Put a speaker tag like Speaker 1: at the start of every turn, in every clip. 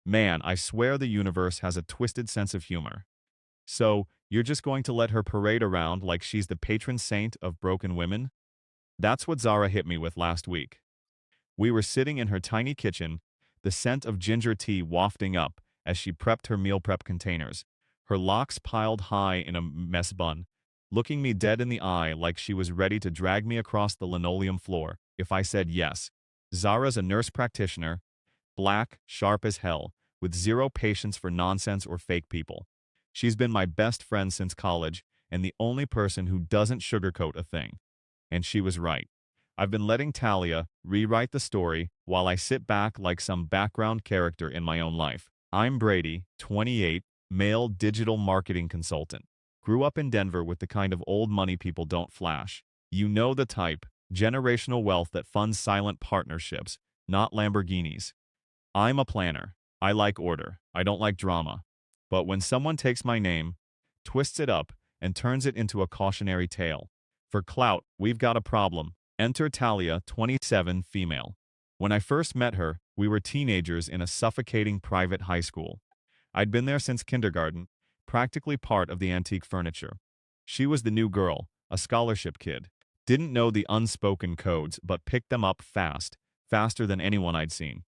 Speaker 1: Man, I swear the universe has a twisted sense of humor. So, you're just going to let her parade around like she's the patron saint of broken women? That's what Zara hit me with last week. We were sitting in her tiny kitchen, the scent of ginger tea wafting up as she prepped her meal prep containers, her locks piled high in a mess bun, looking me dead in the eye like she was ready to drag me across the linoleum floor if I said yes. Zara's a nurse practitioner, black, sharp as hell, with zero patience for nonsense or fake people. She's been my best friend since college and the only person who doesn't sugarcoat a thing. And she was right. I've been letting Talia rewrite the story while I sit back like some background character in my own life. I'm Brady, 28, male digital marketing consultant. Grew up in Denver with the kind of old money people don't flash. You know the type, generational wealth that funds silent partnerships, not Lamborghinis. I'm a planner. I like order. I don't like drama. But when someone takes my name, twists it up, and turns it into a cautionary tale, for clout, we've got a problem. Enter Talia, 27, female. When I first met her, we were teenagers in a suffocating private high school. I'd been there since kindergarten, practically part of the antique furniture. She was the new girl, a scholarship kid. Didn't know the unspoken codes, but picked them up fast, faster than anyone I'd seen.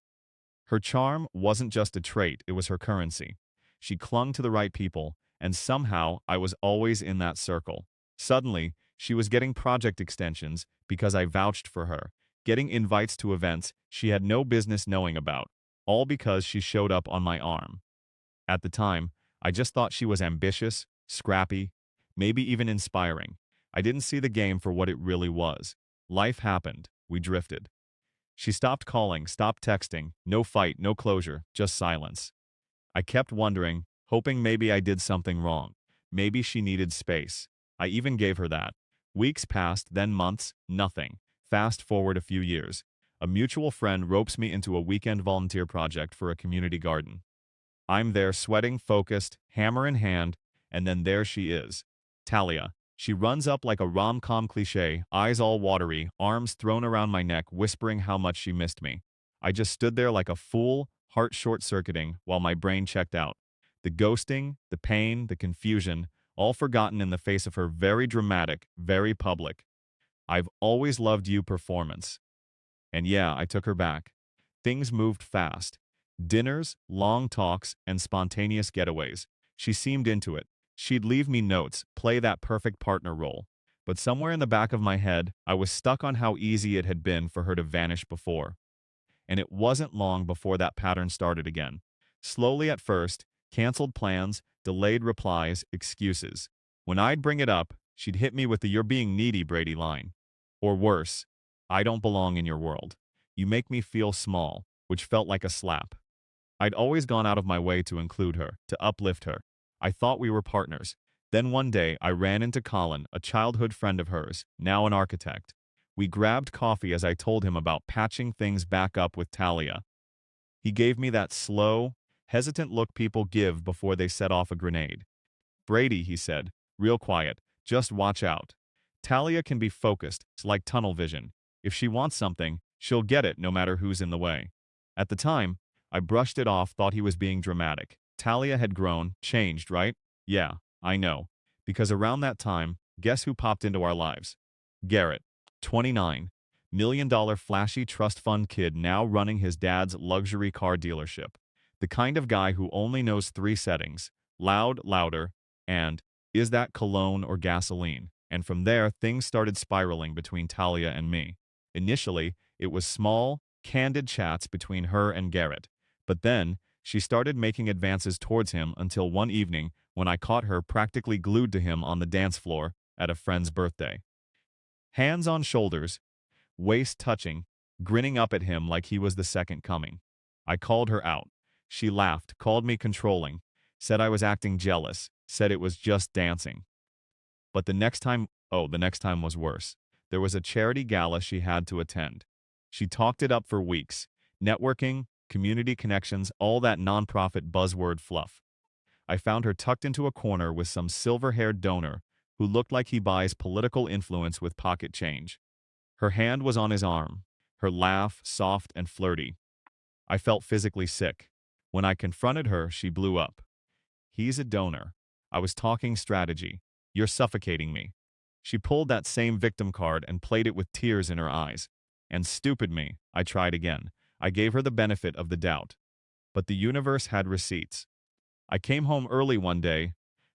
Speaker 1: Her charm wasn't just a trait, it was her currency. She clung to the right people, and somehow I was always in that circle. Suddenly, she was getting project extensions because I vouched for her, getting invites to events she had no business knowing about, all because she showed up on my arm. At the time, I just thought she was ambitious, scrappy, maybe even inspiring. I didn't see the game for what it really was. Life happened. We drifted. She stopped calling, stopped texting, no fight, no closure, just silence. I kept wondering, hoping maybe I did something wrong. Maybe she needed space. I even gave her that. Weeks passed, then months, nothing. Fast forward a few years. A mutual friend ropes me into a weekend volunteer project for a community garden. I'm there sweating, focused, hammer in hand, and then there she is. Talia. She runs up like a rom-com cliche, eyes all watery, arms thrown around my neck, whispering how much she missed me. I just stood there like a fool, heart short-circuiting, while my brain checked out. The ghosting, the pain, the confusion, all forgotten in the face of her very dramatic, very public, "I've always loved you" performance. And yeah, I took her back. Things moved fast. Dinners, long talks, and spontaneous getaways. She seemed into it. She'd leave me notes, play that perfect partner role. But somewhere in the back of my head, I was stuck on how easy it had been for her to vanish before. And it wasn't long before that pattern started again. Slowly at first, canceled plans, delayed replies, excuses. When I'd bring it up, she'd hit me with the "you're being needy" Brady line. Or worse, "I don't belong in your world. You make me feel small," which felt like a slap. I'd always gone out of my way to include her, to uplift her. I thought we were partners. Then one day, I ran into Colin, a childhood friend of hers, now an architect. We grabbed coffee as I told him about patching things back up with Talia. He gave me that slow, hesitant look people give before they set off a grenade. "Brady," he said, real quiet, "just watch out. Talia can be focused, it's like tunnel vision. If she wants something, she'll get it no matter who's in the way." At the time, I brushed it off, thought he was being dramatic. Talia had grown, changed, right? Yeah, I know. Because around that time, guess who popped into our lives? Garrett, 29, $1 million flashy trust fund kid now running his dad's luxury car dealership. The kind of guy who only knows three settings: loud, louder, and "is that cologne or gasoline?" And from there, things started spiraling between Talia and me. Initially, it was small, candid chats between her and Garrett. But then, she started making advances towards him until one evening when I caught her practically glued to him on the dance floor at a friend's birthday. Hands on shoulders, waist touching, grinning up at him like he was the second coming. I called her out. She laughed, called me controlling, said I was acting jealous, said it was just dancing. But the next time was worse. There was a charity gala she had to attend. She talked it up for weeks. Networking, community connections, all that nonprofit buzzword fluff. I found her tucked into a corner with some silver-haired donor who looked like he buys political influence with pocket change. Her hand was on his arm, her laugh soft and flirty. I felt physically sick. When I confronted her, she blew up. He's a donor. I was talking strategy. You're suffocating me. She pulled that same victim card and played it with tears in her eyes. And stupid me, I tried again. I gave her the benefit of the doubt. But the universe had receipts. I came home early one day,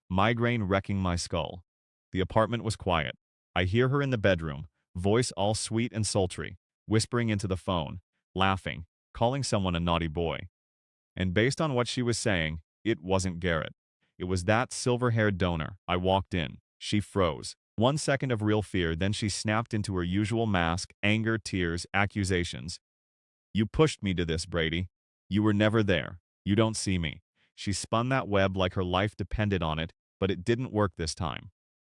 Speaker 1: migraine wrecking my skull. The apartment was quiet. I hear her in the bedroom, voice all sweet and sultry, whispering into the phone, laughing, calling someone a naughty boy. And based on what she was saying, it wasn't Garrett. It was that silver-haired donor. I walked in. She froze. 1 second of real fear, then she snapped into her usual mask, anger, tears, accusations. You pushed me to this, Brady. You were never there. You don't see me. She spun that web like her life depended on it, but it didn't work this time.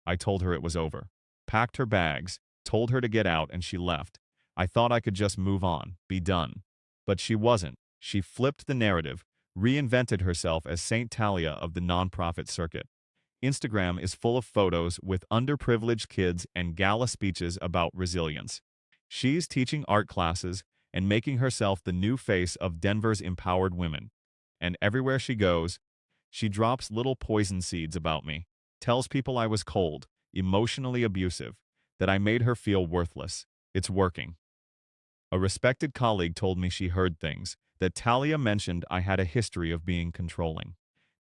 Speaker 1: I told her it was over. Packed her bags, told her to get out, and she left. I thought I could just move on, be done. But she wasn't. She flipped the narrative, reinvented herself as Saint Talia of the nonprofit circuit. Instagram is full of photos with underprivileged kids and gala speeches about resilience. She's teaching art classes and making herself the new face of Denver's empowered women. And everywhere she goes, she drops little poison seeds about me, tells people I was cold, emotionally abusive, that I made her feel worthless. It's working. A respected colleague told me she heard things, that Talia mentioned I had a history of being controlling.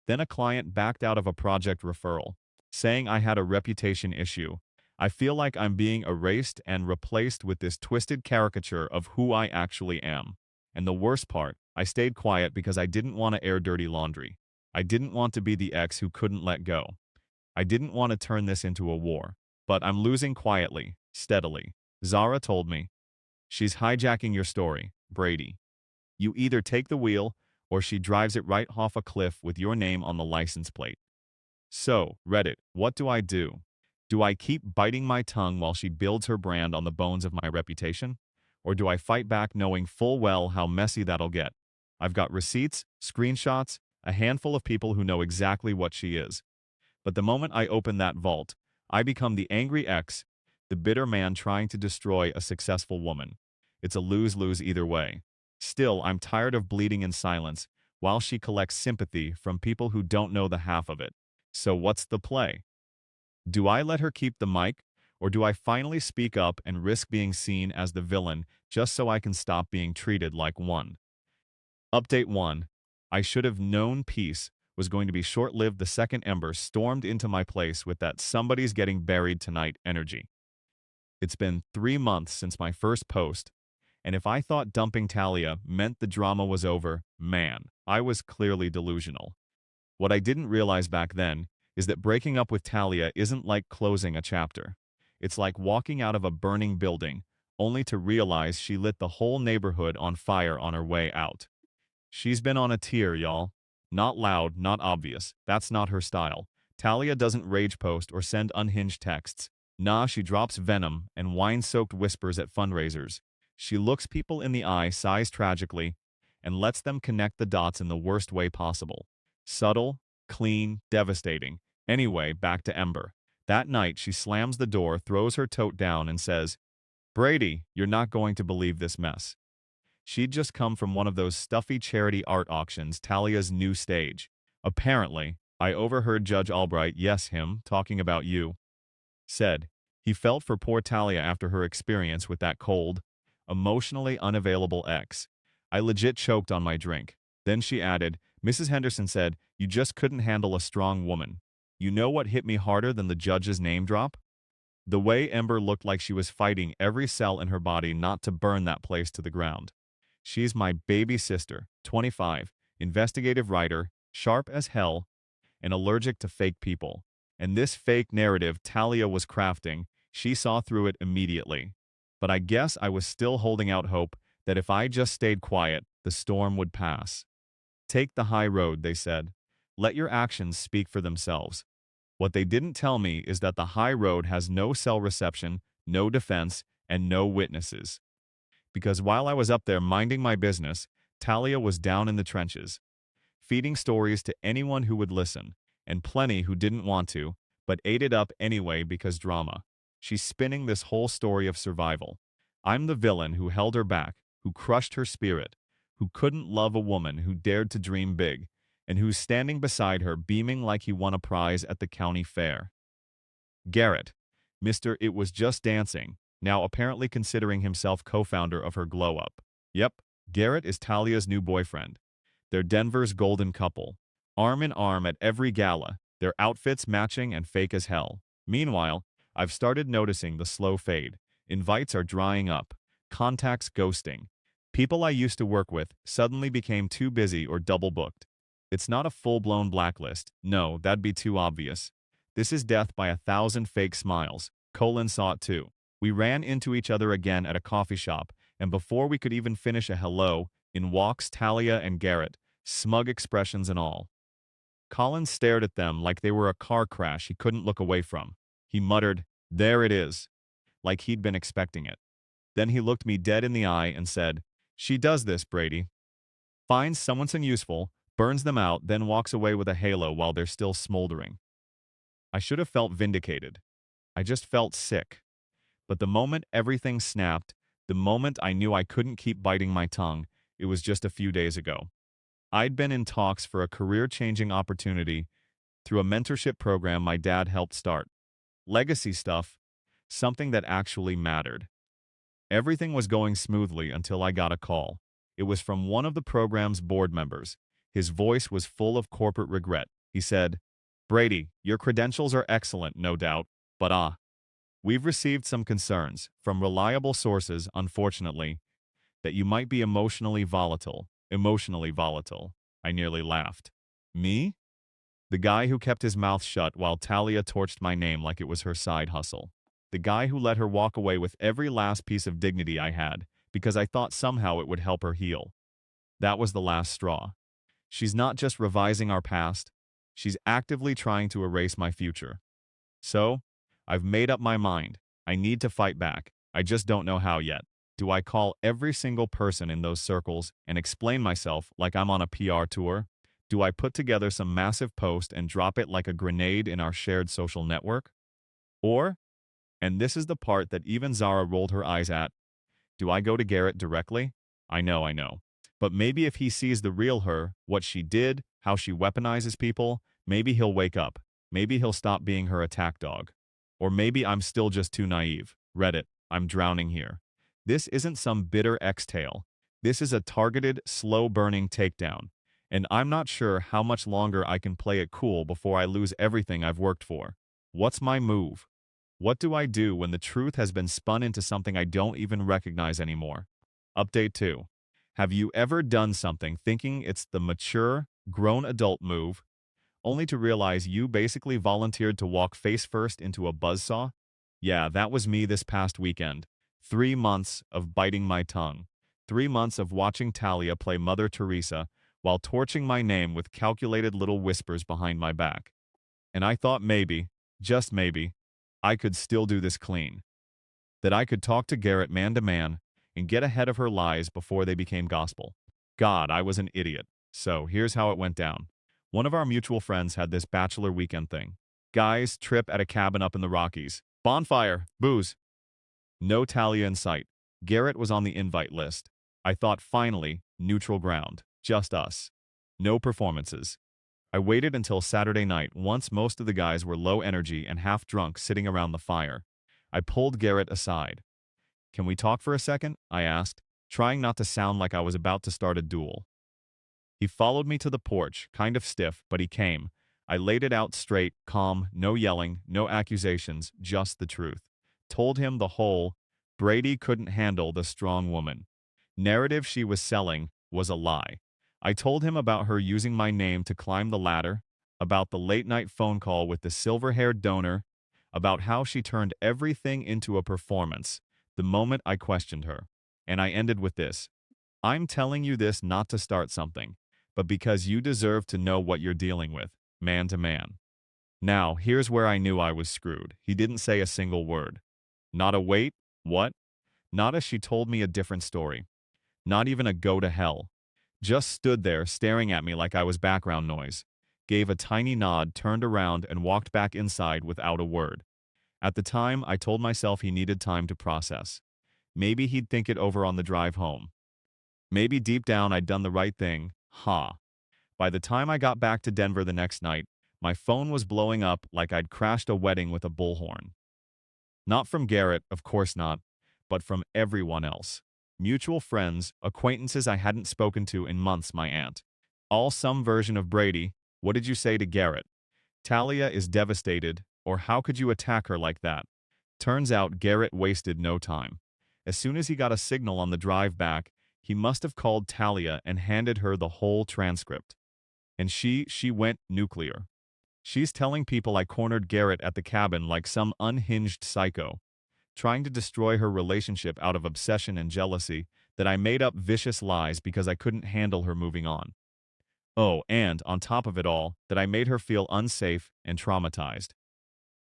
Speaker 1: Then a client backed out of a project referral, saying I had a reputation issue. I feel like I'm being erased and replaced with this twisted caricature of who I actually am. And the worst part, I stayed quiet because I didn't want to air dirty laundry. I didn't want to be the ex who couldn't let go. I didn't want to turn this into a war. But I'm losing quietly, steadily. Zara told me. She's hijacking your story, Brady. You either take the wheel, or she drives it right off a cliff with your name on the license plate. So, Reddit, what do I do? Do I keep biting my tongue while she builds her brand on the bones of my reputation? Or do I fight back knowing full well how messy that'll get? I've got receipts, screenshots, a handful of people who know exactly what she is. But the moment I open that vault, I become the angry ex, the bitter man trying to destroy a successful woman. It's a lose-lose either way. Still, I'm tired of bleeding in silence while she collects sympathy from people who don't know the half of it. So what's the play? Do I let her keep the mic, or do I finally speak up and risk being seen as the villain just so I can stop being treated like one? Update 1. I should have known peace was going to be short-lived the second Ember stormed into my place with that somebody's getting buried tonight energy. It's been 3 months since my first post, and if I thought dumping Talia meant the drama was over, man, I was clearly delusional. What I didn't realize back then is that breaking up with Talia isn't like closing a chapter. It's like walking out of a burning building, only to realize she lit the whole neighborhood on fire on her way out. She's been on a tear, y'all. Not loud, not obvious. That's not her style. Talia doesn't rage post or send unhinged texts. Nah, she drops venom and wine-soaked whispers at fundraisers. She looks people in the eye, sighs tragically, and lets them connect the dots in the worst way possible. Subtle, clean, devastating. Anyway, back to Ember. That night, she slams the door, throws her tote down, and says, "Brady, you're not going to believe this mess." She'd just come from one of those stuffy charity art auctions, Talia's new stage. Apparently, I overheard Judge Albright, yes him, talking about you. Said, he felt for poor Talia after her experience with that cold, emotionally unavailable ex. I legit choked on my drink. Then she added, Mrs. Henderson said, you just couldn't handle a strong woman. You know what hit me harder than the judge's name drop? The way Ember looked like she was fighting every cell in her body not to burn that place to the ground. She's my baby sister, 25, investigative writer, sharp as hell, and allergic to fake people. And this fake narrative Talia was crafting, she saw through it immediately. But I guess I was still holding out hope that if I just stayed quiet, the storm would pass. Take the high road, they said. Let your actions speak for themselves. What they didn't tell me is that the high road has no cell reception, no defense, and no witnesses. Because while I was up there minding my business, Talia was down in the trenches, feeding stories to anyone who would listen, and plenty who didn't want to, but ate it up anyway because drama. She's spinning this whole story of survival. I'm the villain who held her back, who crushed her spirit, who couldn't love a woman who dared to dream big, and who's standing beside her beaming like he won a prize at the county fair. Garrett, Mr. It Was Just Dancing, now apparently considering himself co-founder of her glow-up. Yep, Garrett is Talia's new boyfriend. They're Denver's golden couple, arm in arm at every gala, their outfits matching and fake as hell. Meanwhile, I've started noticing the slow fade. Invites are drying up, contacts ghosting. People I used to work with suddenly became too busy or double booked. It's not a full-blown blacklist. No, that'd be too obvious. This is death by 1,000 fake smiles. Colin saw it too. We ran into each other again at a coffee shop, and before we could even finish a hello, in walks Talia and Garrett, smug expressions and all. Colin stared at them like they were a car crash he couldn't look away from. He muttered, "There it is," like he'd been expecting it. Then he looked me dead in the eye and said, "She does this, Brady. Finds someone useful, burns them out, then walks away with a halo while they're still smoldering." I should have felt vindicated. I just felt sick. But the moment everything snapped, the moment I knew I couldn't keep biting my tongue, it was just a few days ago. I'd been in talks for a career-changing opportunity through a mentorship program my dad helped start. Legacy stuff, something that actually mattered. Everything was going smoothly until I got a call. It was from one of the program's board members. His voice was full of corporate regret. He said, "Brady, your credentials are excellent, no doubt, but we've received some concerns from reliable sources, unfortunately, that you might be emotionally volatile." Emotionally volatile. I nearly laughed. Me? The guy who kept his mouth shut while Talia torched my name like it was her side hustle. The guy who let her walk away with every last piece of dignity I had because I thought somehow it would help her heal. That was the last straw. She's not just revising our past, she's actively trying to erase my future. So, I've made up my mind. I need to fight back. I just don't know how yet. Do I call every single person in those circles and explain myself like I'm on a PR tour? Do I put together some massive post and drop it like a grenade in our shared social network? Or, and this is the part that even Zara rolled her eyes at, do I go to Garrett directly? I know. But maybe if he sees the real her, what she did, how she weaponizes people, maybe he'll wake up. Maybe he'll stop being her attack dog. Or maybe I'm still just too naive. Reddit, I'm drowning here. This isn't some bitter ex-tale. This is a targeted, slow-burning takedown. And I'm not sure how much longer I can play it cool before I lose everything I've worked for. What's my move? What do I do when the truth has been spun into something I don't even recognize anymore? Update 2. Have you ever done something thinking it's the mature, grown adult move, only to realize you basically volunteered to walk face first into a buzzsaw? Yeah, that was me this past weekend. 3 months of biting my tongue. 3 months of watching Talia play Mother Teresa while torching my name with calculated little whispers behind my back. And I thought maybe, just maybe, I could still do this clean. That I could talk to Garrett man to man and get ahead of her lies before they became gospel. God, I was an idiot. So here's how it went down. One of our mutual friends had this bachelor weekend thing. Guys, trip at a cabin up in the Rockies. Bonfire, booze. No Talia in sight. Garrett was on the invite list. I thought finally, neutral ground. Just us. No performances. I waited until Saturday night, once most of the guys were low energy and half drunk sitting around the fire. I pulled Garrett aside. "Can we talk for a second?" I asked, trying not to sound like I was about to start a duel. He followed me to the porch, kind of stiff, but he came. I laid it out straight, calm, no yelling, no accusations, just the truth. Told him the whole, Brady couldn't handle the strong woman narrative she was selling was a lie. I told him about her using my name to climb the ladder, about the late-night phone call with the silver-haired donor, about how she turned everything into a performance the moment I questioned her. And I ended with this. I'm telling you this not to start something, but because you deserve to know what you're dealing with, man to man. Now, here's where I knew I was screwed. He didn't say a single word. Not a wait, what? Not as she told me a different story. Not even a go to hell. Just stood there staring at me like I was background noise. Gave a tiny nod, turned around, and walked back inside without a word. At the time, I told myself he needed time to process. Maybe he'd think it over on the drive home. Maybe deep down I'd done the right thing. Ha. By the time I got back to Denver the next night, my phone was blowing up like I'd crashed a wedding with a bullhorn. Not from Garrett, of course not, but from everyone else. Mutual friends, acquaintances I hadn't spoken to in months, my aunt. All some version of Brady, what did you say to Garrett? Talia is devastated, or how could you attack her like that? Turns out Garrett wasted no time. As soon as he got a signal on the drive back, he must have called Talia and handed her the whole transcript. And she went nuclear. She's telling people I cornered Garrett at the cabin like some unhinged psycho, trying to destroy her relationship out of obsession and jealousy, that I made up vicious lies because I couldn't handle her moving on. Oh, and on top of it all, that I made her feel unsafe and traumatized.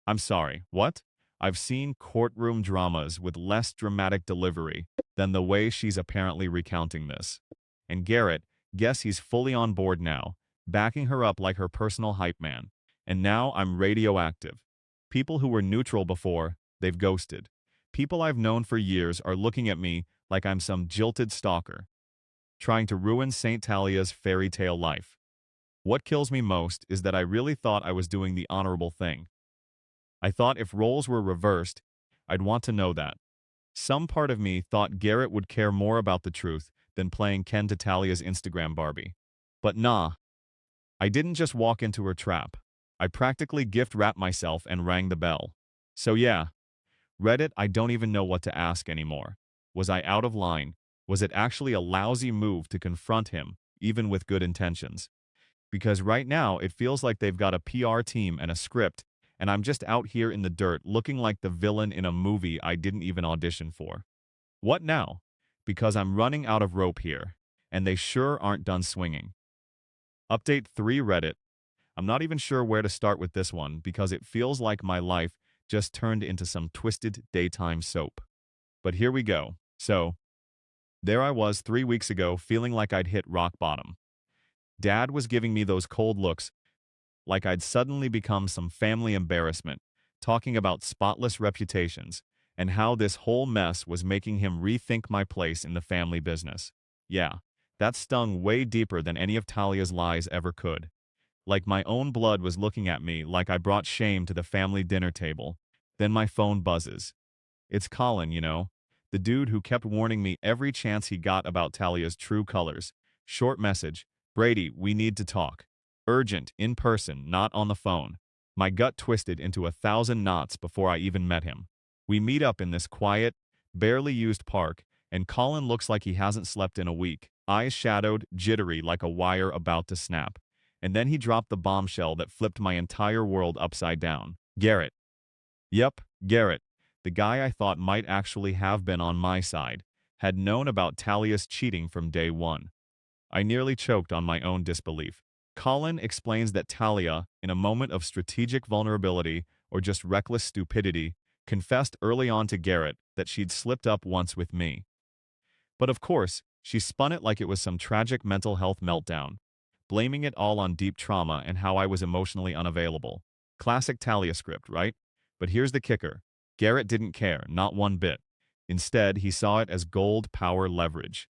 Speaker 1: I'm sorry, what? I've seen courtroom dramas with less dramatic delivery than the way she's apparently recounting this. And Garrett, guess he's fully on board now, backing her up like her personal hype man. And now I'm radioactive. People who were neutral before, they've ghosted. People I've known for years are looking at me like I'm some jilted stalker, trying to ruin St. Talia's fairy tale life. What kills me most is that I really thought I was doing the honorable thing. I thought if roles were reversed, I'd want to know that. Some part of me thought Garrett would care more about the truth than playing Ken to Talia's Instagram Barbie. But nah, I didn't just walk into her trap. I practically gift-wrapped myself and rang the bell. So yeah, Reddit, I don't even know what to ask anymore. Was I out of line? Was it actually a lousy move to confront him, even with good intentions? Because right now it feels like they've got a PR team and a script, and I'm just out here in the dirt looking like the villain in a movie I didn't even audition for. What now? Because I'm running out of rope here, and they sure aren't done swinging. Update 3 Reddit. I'm not even sure where to start with this one because it feels like my life just turned into some twisted daytime soap. But here we go. So, there I was 3 weeks ago feeling like I'd hit rock bottom. Dad was giving me those cold looks like I'd suddenly become some family embarrassment, talking about spotless reputations and how this whole mess was making him rethink my place in the family business. Yeah, that stung way deeper than any of Talia's lies ever could. Like my own blood was looking at me like I brought shame to the family dinner table. Then my phone buzzes. It's Colin, you know, the dude who kept warning me every chance he got about Talia's true colors. Short message: Brady, we need to talk. Urgent, in person, not on the phone. My gut twisted into 1,000 knots before I even met him. We meet up in this quiet, barely used park, and Colin looks like he hasn't slept in a week, eyes shadowed, jittery like a wire about to snap. And then he dropped the bombshell that flipped my entire world upside down. Garrett. Yep, Garrett, the guy I thought might actually have been on my side, had known about Talia's cheating from day one. I nearly choked on my own disbelief. Colin explains that Talia, in a moment of strategic vulnerability or just reckless stupidity, confessed early on to Garrett that she'd slipped up once with me. But of course, she spun it like it was some tragic mental health meltdown, blaming it all on deep trauma and how I was emotionally unavailable. Classic Talia script, right? But here's the kicker. Garrett didn't care, not one bit. Instead, he saw it as gold power leverage.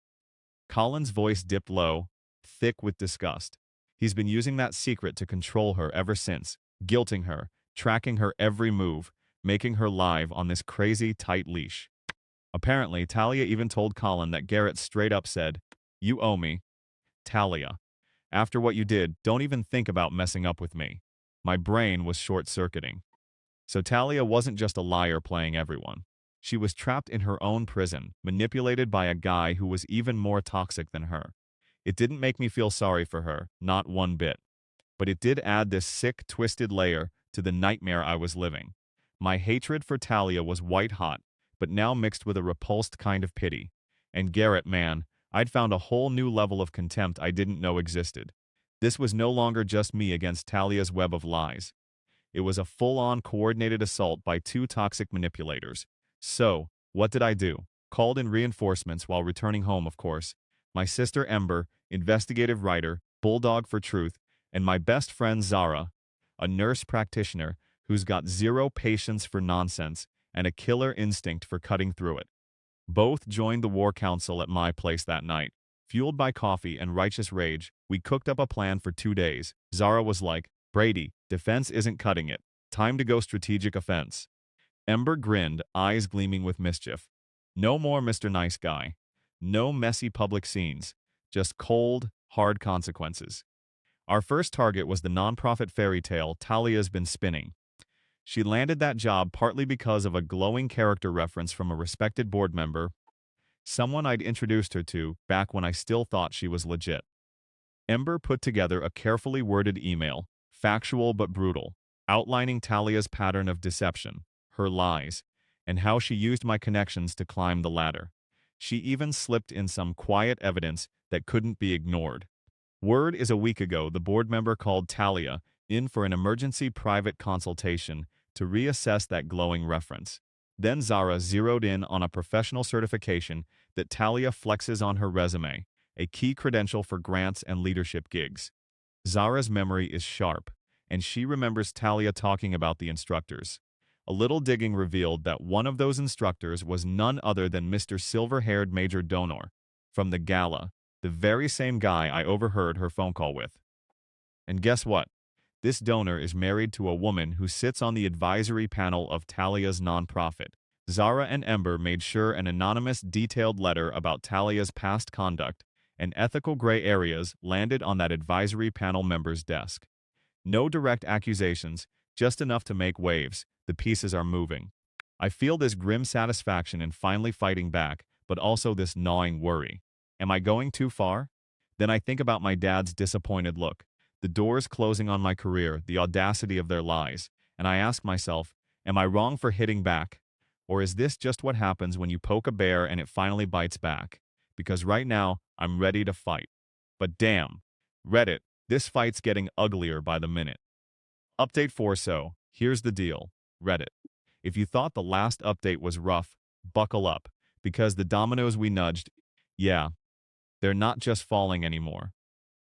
Speaker 1: Colin's voice dipped low, thick with disgust. He's been using that secret to control her ever since, guilting her, tracking her every move, making her live on this crazy tight leash. Apparently, Talia even told Colin that Garrett straight up said, "You owe me. Talia, after what you did, don't even think about messing up with me." My brain was short-circuiting. So Talia wasn't just a liar playing everyone. She was trapped in her own prison, manipulated by a guy who was even more toxic than her. It didn't make me feel sorry for her, not one bit. But it did add this sick, twisted layer to the nightmare I was living. My hatred for Talia was white hot, but now mixed with a repulsed kind of pity. And Garrett, man, I'd found a whole new level of contempt I didn't know existed. This was no longer just me against Talia's web of lies. It was a full-on coordinated assault by two toxic manipulators. So, what did I do? Called in reinforcements while returning home, of course. My sister Ember, investigative writer, bulldog for truth, and my best friend Zara, a nurse practitioner who's got zero patience for nonsense and a killer instinct for cutting through it. Both joined the war council at my place that night, Fueled by coffee and righteous rage, we cooked up a plan for 2 days. Zara was like, Brady, defense isn't cutting it. Time to go strategic offense. Ember grinned, eyes gleaming with mischief. No more Mr. Nice Guy. No messy public scenes. Just cold, hard consequences. Our first target was the nonprofit fairy tale Talia's been spinning. She landed that job partly because of a glowing character reference from a respected board member, someone I'd introduced her to back when I still thought she was legit. Ember put together a carefully worded email, factual but brutal, outlining Talia's pattern of deception, her lies, and how she used my connections to climb the ladder. She even slipped in some quiet evidence that couldn't be ignored. Word is a week ago the board member called Talia in for an emergency private consultation to reassess that glowing reference. Then Zara zeroed in on a professional certification that Talia flexes on her resume, a key credential for grants and leadership gigs. Zara's memory is sharp, and she remembers Talia talking about the instructors. A little digging revealed that one of those instructors was none other than Mr. Silver-haired Major Donor from the gala, the very same guy I overheard her phone call with. And guess what? This donor is married to a woman who sits on the advisory panel of Talia's nonprofit. Zara and Ember made sure an anonymous detailed letter about Talia's past conduct and ethical gray areas landed on that advisory panel member's desk. No direct accusations, just enough to make waves. The pieces are moving. I feel this grim satisfaction in finally fighting back, but also this gnawing worry. Am I going too far? Then I think about my dad's disappointed look, the doors closing on my career, the audacity of their lies, and I ask myself, am I wrong for hitting back? Or is this just what happens when you poke a bear and it finally bites back? Because right now, I'm ready to fight. But damn, Reddit, this fight's getting uglier by the minute. Update 4. So, here's the deal, Reddit. If you thought the last update was rough, buckle up, because the dominoes we nudged, yeah, they're not just falling anymore.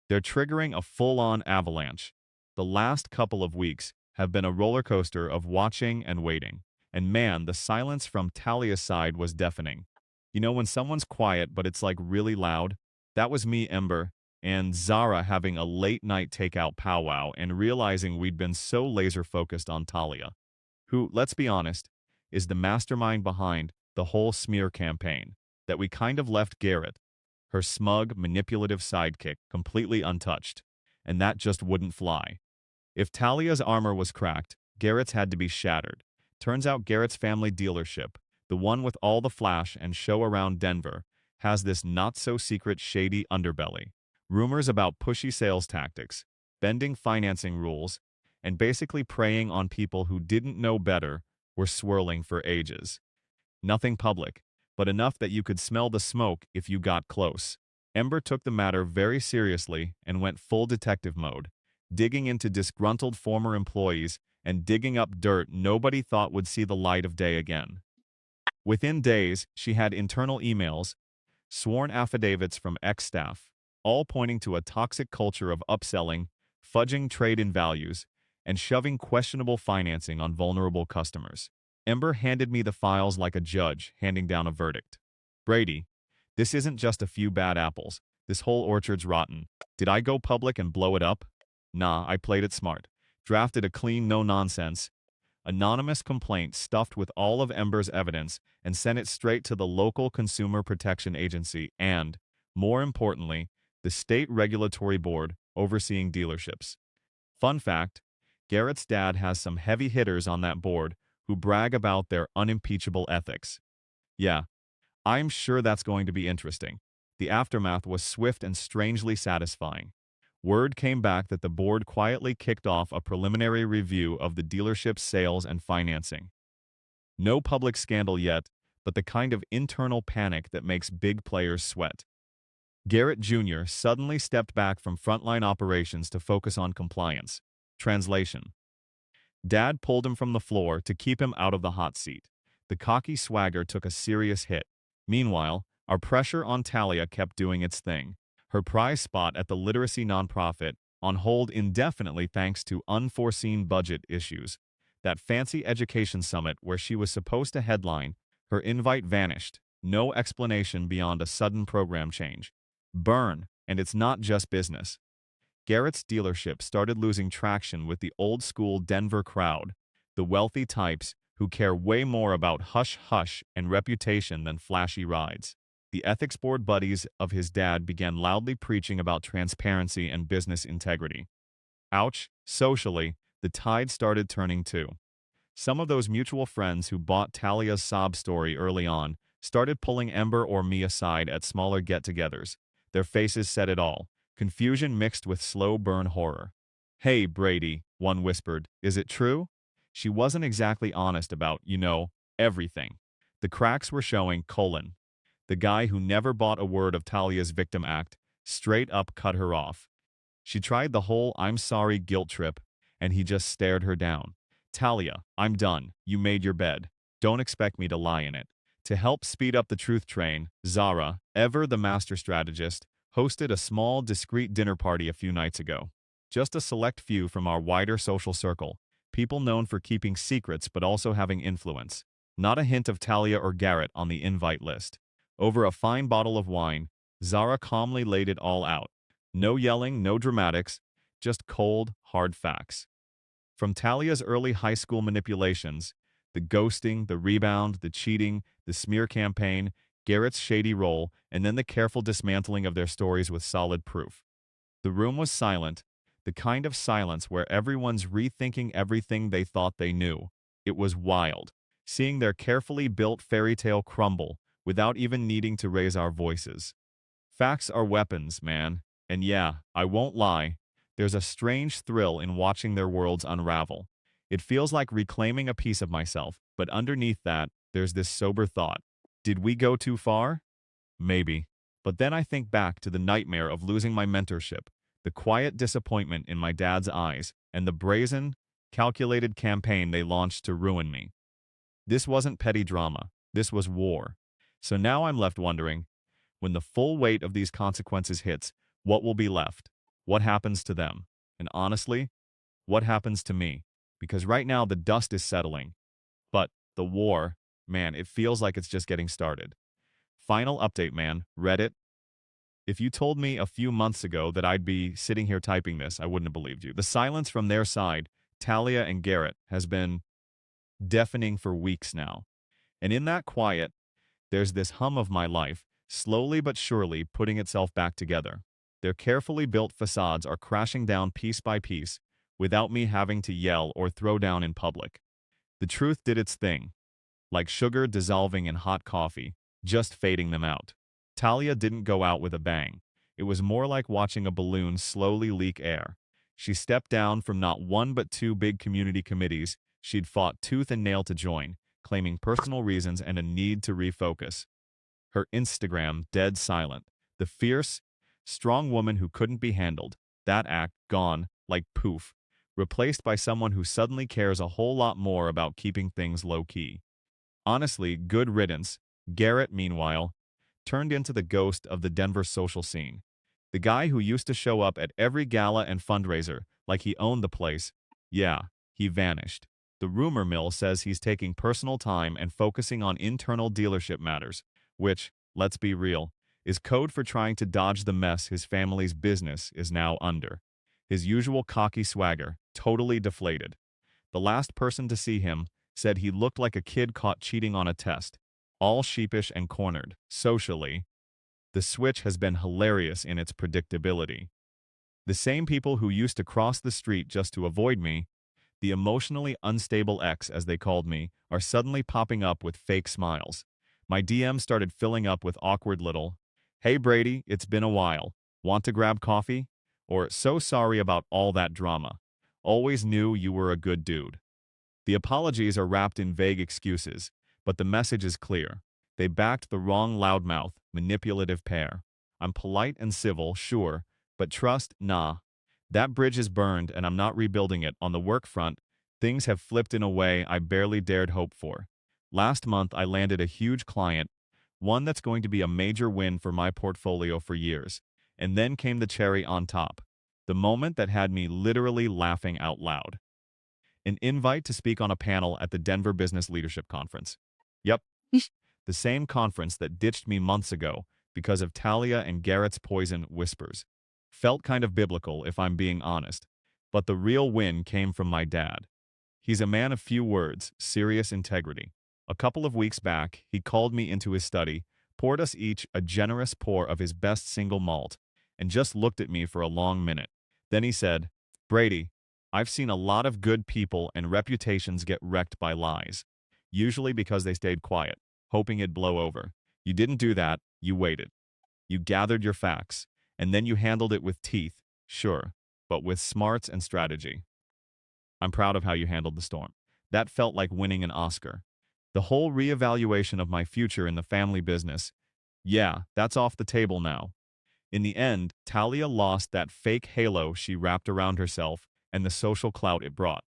Speaker 1: They're triggering a full-on avalanche. The last couple of weeks have been a roller coaster of watching and waiting. And man, the silence from Talia's side was deafening. You know when someone's quiet but it's like really loud? That was me, Ember, and Zara having a late-night takeout powwow and realizing we'd been so laser-focused on Talia, who, let's be honest, is the mastermind behind the whole smear campaign, that we kind of left Garrett, her smug, manipulative sidekick, completely untouched, and that just wouldn't fly. If Talia's armor was cracked, Garrett's had to be shattered. Turns out Garrett's family dealership, the one with all the flash and show around Denver, has this not-so-secret shady underbelly. Rumors about pushy sales tactics, bending financing rules, and basically preying on people who didn't know better were swirling for ages. Nothing public, but enough that you could smell the smoke if you got close. Ember took the matter very seriously and went full detective mode, digging into disgruntled former employees and digging up dirt nobody thought would see the light of day again. Within days, she had internal emails, sworn affidavits from ex-staff, all pointing to a toxic culture of upselling, fudging trade-in values, and shoving questionable financing on vulnerable customers. Ember handed me the files like a judge handing down a verdict. Brady, this isn't just a few bad apples. This whole orchard's rotten. Did I go public and blow it up? Nah, I played it smart. Drafted a clean, no-nonsense, anonymous complaint stuffed with all of Ember's evidence and sent it straight to the local Consumer Protection Agency and, more importantly, the state regulatory board overseeing dealerships. Fun fact, Garrett's dad has some heavy hitters on that board who brag about their unimpeachable ethics. Yeah, I'm sure that's going to be interesting. The aftermath was swift and strangely satisfying. Word came back that the board quietly kicked off a preliminary review of the dealership's sales and financing. No public scandal yet, but the kind of internal panic that makes big players sweat. Garrett Jr. suddenly stepped back from frontline operations to focus on compliance. Translation. Dad pulled him from the floor to keep him out of the hot seat. The cocky swagger took a serious hit. Meanwhile, our pressure on Talia kept doing its thing. Her prize spot at the literacy nonprofit on hold indefinitely thanks to unforeseen budget issues. That fancy education summit where she was supposed to headline, her invite vanished. No explanation beyond a sudden program change. Burn, and it's not just business. Garrett's dealership started losing traction with the old-school Denver crowd, the wealthy types who care way more about hush-hush and reputation than flashy rides. The ethics board buddies of his dad began loudly preaching about transparency and business integrity. Ouch, socially, the tide started turning too. Some of those mutual friends who bought Talia's sob story early on started pulling Ember or me aside at smaller get-togethers. Their faces said it all, confusion mixed with slow burn horror. "Hey, Brady," one whispered, "is it true?" She wasn't exactly honest about, everything. The cracks were showing, the guy who never bought a word of Talia's victim act, straight up cut her off. She tried the whole "I'm sorry" guilt trip, and he just stared her down. "Talia, I'm done. You made your bed. Don't expect me to lie in it." To help speed up the truth train, Zara, ever the master strategist, hosted a small, discreet dinner party a few nights ago. Just a select few from our wider social circle, people known for keeping secrets but also having influence. Not a hint of Talia or Garrett on the invite list. Over a fine bottle of wine, Zara calmly laid it all out. No yelling, no dramatics, just cold, hard facts. From Talia's early high school manipulations, the ghosting, the rebound, the cheating, the smear campaign, Garrett's shady role, and then the careful dismantling of their stories with solid proof. The room was silent, the kind of silence where everyone's rethinking everything they thought they knew. It was wild, seeing their carefully built fairy tale crumble without even needing to raise our voices. Facts are weapons, man. And yeah, I won't lie, there's a strange thrill in watching their worlds unravel. It feels like reclaiming a piece of myself, but underneath that, there's this sober thought. Did we go too far? Maybe. But then I think back to the nightmare of losing my mentorship, the quiet disappointment in my dad's eyes, and the brazen, calculated campaign they launched to ruin me. This wasn't petty drama. This was war. So now I'm left wondering, when the full weight of these consequences hits, what will be left? What happens to them? And honestly, what happens to me? Because right now the dust is settling. But the war, man, it feels like it's just getting started. Final update, man. Reddit. If you told me a few months ago that I'd be sitting here typing this, I wouldn't have believed you. The silence from their side, Talia and Garrett, has been deafening for weeks now. And in that quiet, there's this hum of my life, slowly but surely putting itself back together. Their carefully built facades are crashing down piece by piece, without me having to yell or throw down in public. The truth did its thing, like sugar dissolving in hot coffee, just fading them out. Talia didn't go out with a bang. It was more like watching a balloon slowly leak air. She stepped down from not one but two big community committees she'd fought tooth and nail to join, claiming personal reasons and a need to refocus. Her Instagram dead silent. The fierce, strong woman who couldn't be handled. That act gone, like poof, replaced by someone who suddenly cares a whole lot more about keeping things low-key. Honestly, good riddance. Garrett, meanwhile, turned into the ghost of the Denver social scene. The guy who used to show up at every gala and fundraiser like he owned the place. Yeah, he vanished. The rumor mill says he's taking personal time and focusing on internal dealership matters, which, let's be real, is code for trying to dodge the mess his family's business is now under. His usual cocky swagger, totally deflated. The last person to see him said he looked like a kid caught cheating on a test, all sheepish and cornered. Socially, the switch has been hilarious in its predictability. The same people who used to cross the street just to avoid me, the emotionally unstable ex as they called me, are suddenly popping up with fake smiles. My DM started filling up with awkward little, "Hey Brady, it's been a while. Want to grab coffee?" Or "So sorry about all that drama. Always knew you were a good dude." The apologies are wrapped in vague excuses, but the message is clear. They backed the wrong loudmouth, manipulative pair. I'm polite and civil, sure, but trust, nah. That bridge is burned and I'm not rebuilding it. On the work front, things have flipped in a way I barely dared hope for. Last month I landed a huge client, one that's going to be a major win for my portfolio for years. And then came the cherry on top. The moment that had me literally laughing out loud. An invite to speak on a panel at the Denver Business Leadership Conference. Yep, the same conference that ditched me months ago because of Talia and Garrett's poison whispers. Felt kind of biblical, if I'm being honest. But the real win came from my dad. He's a man of few words, serious integrity. A couple of weeks back, he called me into his study, poured us each a generous pour of his best single malt, and just looked at me for a long minute. Then he said, "Brady, I've seen a lot of good people and reputations get wrecked by lies, usually because they stayed quiet, hoping it'd blow over. You didn't do that, you waited. You gathered your facts, and then you handled it with teeth, sure, but with smarts and strategy. I'm proud of how you handled the storm. That felt like winning an Oscar. The whole reevaluation of my future in the family business, yeah, that's off the table now." In the end, Talia lost that fake halo she wrapped around herself and the social clout it brought.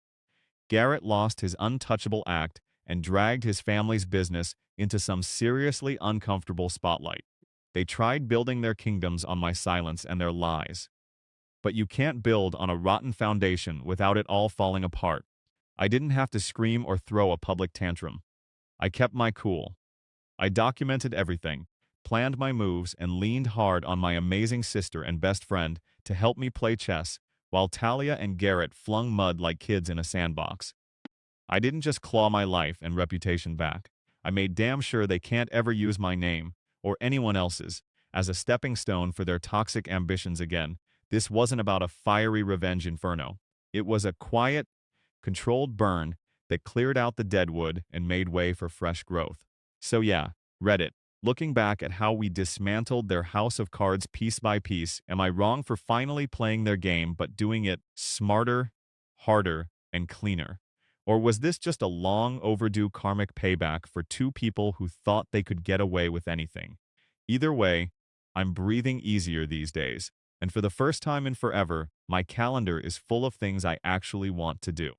Speaker 1: Garrett lost his untouchable act and dragged his family's business into some seriously uncomfortable spotlight. They tried building their kingdoms on my silence and their lies. But you can't build on a rotten foundation without it all falling apart. I didn't have to scream or throw a public tantrum. I kept my cool. I documented everything, planned my moves, and leaned hard on my amazing sister and best friend to help me play chess, while Talia and Garrett flung mud like kids in a sandbox. I didn't just claw my life and reputation back. I made damn sure they can't ever use my name, or anyone else's, as a stepping stone for their toxic ambitions again. This wasn't about a fiery revenge inferno. It was a quiet, controlled burn that cleared out the deadwood and made way for fresh growth. So yeah, Reddit. Looking back at how we dismantled their house of cards piece by piece, am I wrong for finally playing their game but doing it smarter, harder, and cleaner? Or was this just a long overdue karmic payback for two people who thought they could get away with anything? Either way, I'm breathing easier these days, and for the first time in forever, my calendar is full of things I actually want to do.